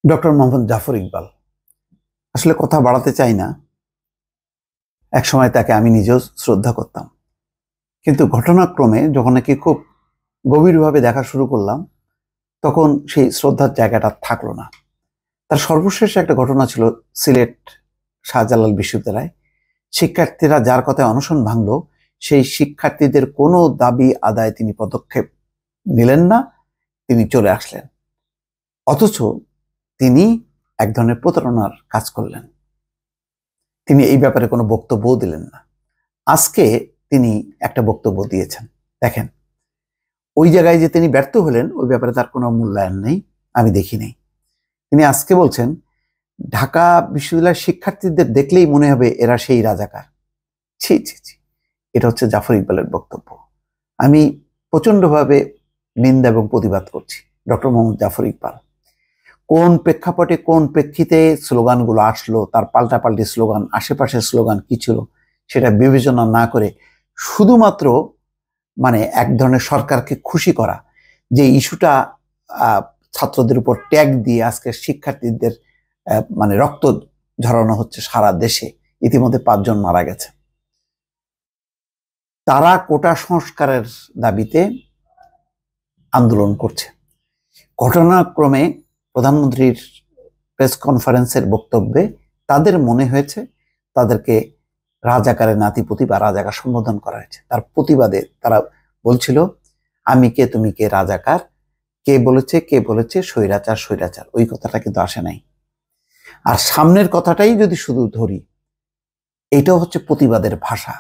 Doctor Mohammad Zafar Iqbal আসলে কথা বাড়াতে চাই না। এক সময় তাকে আমি নিজেও শ্রদ্ধা করতাম, কিন্তু ঘটনাক্রমে যখন নাকি খুব গভীরভাবে দেখা শুরু করলাম তখন সেই শ্রদ্ধার জায়গাটা থাকলো না। তার সর্বশেষ একটা ঘটনা ছিল সিলেট শাহজালাল বিশ্ববিদ্যালয়। শিক্ষার্থীরা যার কথায় অনশন ভাঙলো, সেই শিক্ষার্থীদের কোনো দাবি আদায় তিনি পদক্ষেপ নিলেন না, তিনি চলে আসলেন। অথচ তিনি এক ধরনের প্রতারণার কাজ করলেন। তিনি এই ব্যাপারে কোনো বক্তব্যও দিলেন না। আজকে তিনি একটা বক্তব্য দিয়েছেন। দেখেন, ওই জায়গায় যে তিনি ব্যর্থ হলেন ওই ব্যাপারে তার কোনো মূল্যায়ন নেই, আমি দেখি নাই। তিনি আজকে বলছেন ঢাকা বিশ্ববিদ্যালয়ের শিক্ষার্থীদের দেখলেই মনে হবে এরা সেই রাজাকার। ছি ছি ছি, এটা হচ্ছে জাফর ইকবালের বক্তব্য। আমি প্রচন্ডভাবে নিন্দা এবং প্রতিবাদ করছি। ডক্টর মোহাম্মদ জাফর ইকবাল কোন প্রেক্ষাপটে কোন প্রেক্ষিতে স্লোগানগুলো আসলো, তার পাল্টাপাল্টি স্লোগান, আশেপাশের স্লোগান কি ছিল সেটা বিবেচনা না করে শুধুমাত্র এক ধরনের সরকারকে খুশি করা, যে ইস্যুটা ছাত্রদের উপর ট্যাগ দিয়ে আজকে শিক্ষার্থীদের রক্ত ঝরানো হচ্ছে সারা দেশে। ইতিমধ্যে 5 জন মারা গেছে। তারা কোটা সংস্কারের দাবিতে আন্দোলন করছে। ঘটনাক্রমে প্রধানমন্ত্রীর প্রেস কনফারেন্সের বক্তব্যে তাদের মনে হয়েছে তাদেরকে রাজাকারের নাতিপুতি বা রাজাকার সম্বোধন করা হয়েছে। তার প্রতিবাদে তারা বলছিল আমি কে তুমি কে রাজাকার, কে বলেছে স্বৈরাচার স্বৈরাচার, ওই কথাটা কিন্তু আসে নাই। আর সামনের কথাটাই যদি শুধু ধরি, এটাও হচ্ছে প্রতিবাদের ভাষা,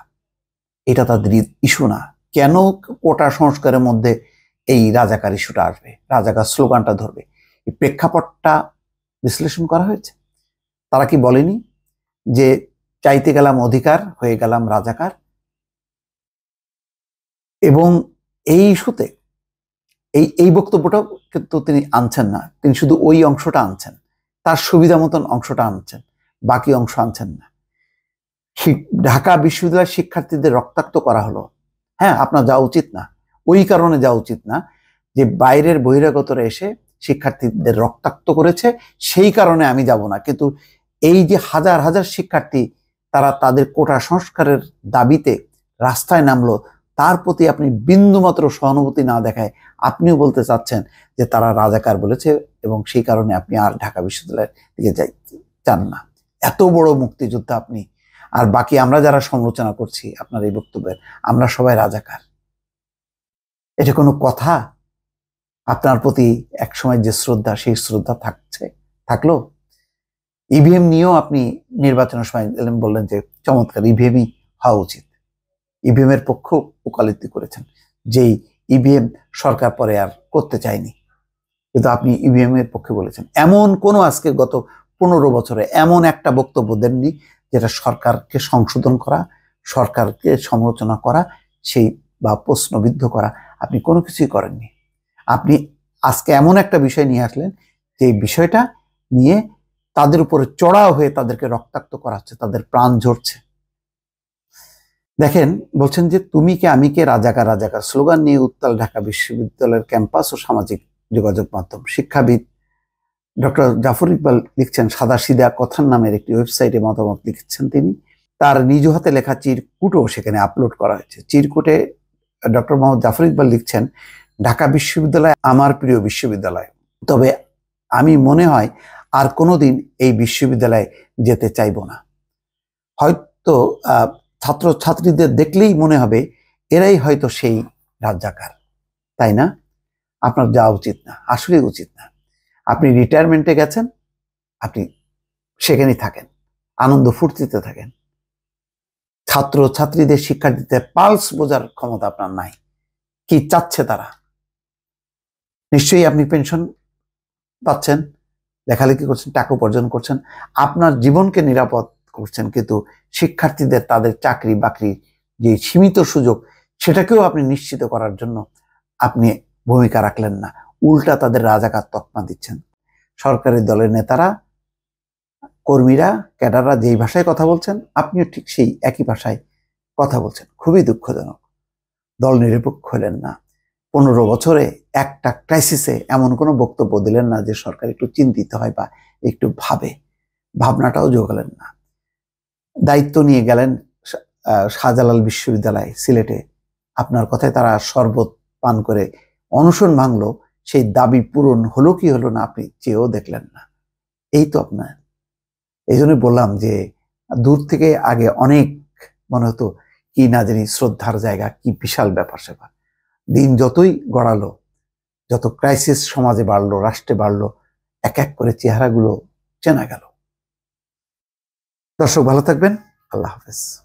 এটা তাদের ইস্যু না। কেন কোটা সংস্কারের মধ্যে এই রাজাকার ইস্যুটা আসবে, রাজাকার স্লোগানটা ধরবে, এই প্রেক্ষাপটটা বিশ্লেষণ করা হয়েছে? তারা কি বলেনি যে চাইতে গেলাম অধিকার, হয়ে গেলাম রাজাকার? এবং এই ইস্যুতে এই বক্তব্যটাও কিন্তু তিনি আনছেন না। তিনি শুধু ওই অংশটা আনছেন, তার সুবিধা মতন অংশটা আনছেন, বাকি অংশ আনছেন না। ঢাকা বিশ্ববিদ্যালয়ের শিক্ষার্থীদের রক্তাক্ত করা হলো, হ্যাঁ, আপনার যাওয়া উচিত না। ওই কারণে যাওয়া উচিত না যে বাইরের বহিরাগতরা এসে শিক্ষার্থীদের রক্তাক্ত করেছে, সেই কারণে আমি যাব না। কিন্তু এই যে হাজার হাজার শিক্ষার্থী তারা তাদের কোটা সংস্কারের দাবিতে রাস্তায় নামলো, তার প্রতি আপনি বিন্দুমাত্র সহানুভূতি না দেখায় আপনিও বলতে চাচ্ছেন যে তারা রাজাকার বলেছে এবং সেই কারণে আপনি আর ঢাকা বিশ্ববিদ্যালয়ের দিকে চান না। এত বড় মুক্তিযোদ্ধা আপনি, আর বাকি আমরা যারা সমালোচনা করছি আপনার এই বক্তব্যের, আমরা সবাই রাজাকার। এটা কোনো কথা? আপনার প্রতি একসময় যে শ্রদ্ধা, সেই শ্রদ্ধা থাকলো? ইভিএম নিয়েও আপনি নির্বাচনের সময় বললেন যে চমৎকার, ইভিএমই হওয়া উচিত। ইভিএম এর পক্ষেও ওকালতি করেছেন, যেই ইভিএম সরকার পরে আর করতে চায়নি, কিন্তু আপনি ইভিএম এর পক্ষে বলেছেন। এমন কোনো আজকে গত 15 বছরে এমন একটা বক্তব্য দেননি যেটা সরকারকে সংশোধন করা, সরকারকে সমালোচনা করা, সেই বা প্রশ্নবিদ্ধ করা, আপনি কোনো কিছুই করেননি। আপনি আজকে এমন একটা বিষয় নিয়ে আসলেন যে বিষয়টা নিয়ে তাদের উপরে চড়াও হয়ে তাদেরকে রক্তাক্ত করা হচ্ছে, তাদের প্রাণ ঝরছে। দেখেন, বলছেন যে তুমি কে আমি কে রাজাকার রাজাকার স্লোগান নিয়ে উত্তাল ঢাকা বিশ্ববিদ্যালয়ের ক্যাম্পাস ও সামাজিক যোগাযোগ মাধ্যম। শিক্ষাবিদ ডক্টর জাফর ইকবাল লিখছেন, সাদা সিধা কথার নামের একটি ওয়েবসাইটে মতামত লিখছেন তিনি। তার নিজ হাতে লেখা চিরকুটও সেখানে আপলোড করা হয়েছে। চিরকুটে ডক্টর মোহাম্মদ জাফর ইকবাল লিখছেন, ঢাকা বিশ্ববিদ্যালয় আমার প্রিয় বিশ্ববিদ্যালয়, তবে আমি মনে হয় আর কোনোদিন এই বিশ্ববিদ্যালয়ে যেতে চাইব না। হয়তো ছাত্রছাত্রীদের দেখলেই মনে হবে এরাই হয়তো সেই রাজাকার, তাই না? আপনার যাওয়া উচিত না, আসলে উচিত না। আপনি রিটায়ারমেন্টে গেছেন, আপনি সেখানেই থাকেন, আনন্দ ফুর্তিতে থাকেন। ছাত্রছাত্রীদের, শিক্ষার্থীদের পালস বোঝার ক্ষমতা আপনার নাই। কি চাচ্ছে তারা? নিশ্চয়ই আপনি পেনশন পাচ্ছেন, লেখালেখি করছেন, টাকা উপার্জন করছেন, আপনার জীবনকে নিরাপদ করছেন, কিন্তু শিক্ষার্থীদের তাদের চাকরি বাকরির যে সীমিত সুযোগ, সেটাকেও আপনি নিশ্চিত করার জন্য আপনি ভূমিকা রাখলেন না, উল্টা তাদের রাজাকার তকমা দিচ্ছেন। সরকারি দলের নেতারা, কর্মীরা, ক্যাডাররা যেই ভাষায় কথা বলছেন, আপনিও ঠিক সেই একই ভাষায় কথা বলছেন। খুবই দুঃখজনক। দল নিরপেক্ষ হলেন না। 15 বছরে একটা ক্রাইসিসে এমন কোনো বক্তব্য দিলেন না যে সরকার একটু চিন্তিত হয় বা একটু ভাবনাটাও জোগালেন না। দায়িত্ব নিয়ে গেলেন শাহজালাল বিশ্ববিদ্যালয় সিলেটে, আপনার কথায় তারা শরবত পান করে অনশন ভাঙলো, সেই দাবি পূরণ হলো কি হলো না আপনি চেয়েও দেখলেন না। এই তো আপনার, এই জন্য বললাম যে দূর থেকে আগে অনেক মনে হতো কি না জানি শ্রদ্ধার জায়গা, কি বিশাল ব্যাপার স্যাপার। দিন যতই গড়ালো, যত ক্রাইসিস সমাজে বাড়লো, রাষ্ট্রে বাড়লো, এক এক করে চেহারাগুলো চেনা গেল। দর্শক ভালো থাকবেন, আল্লাহ হাফেজ।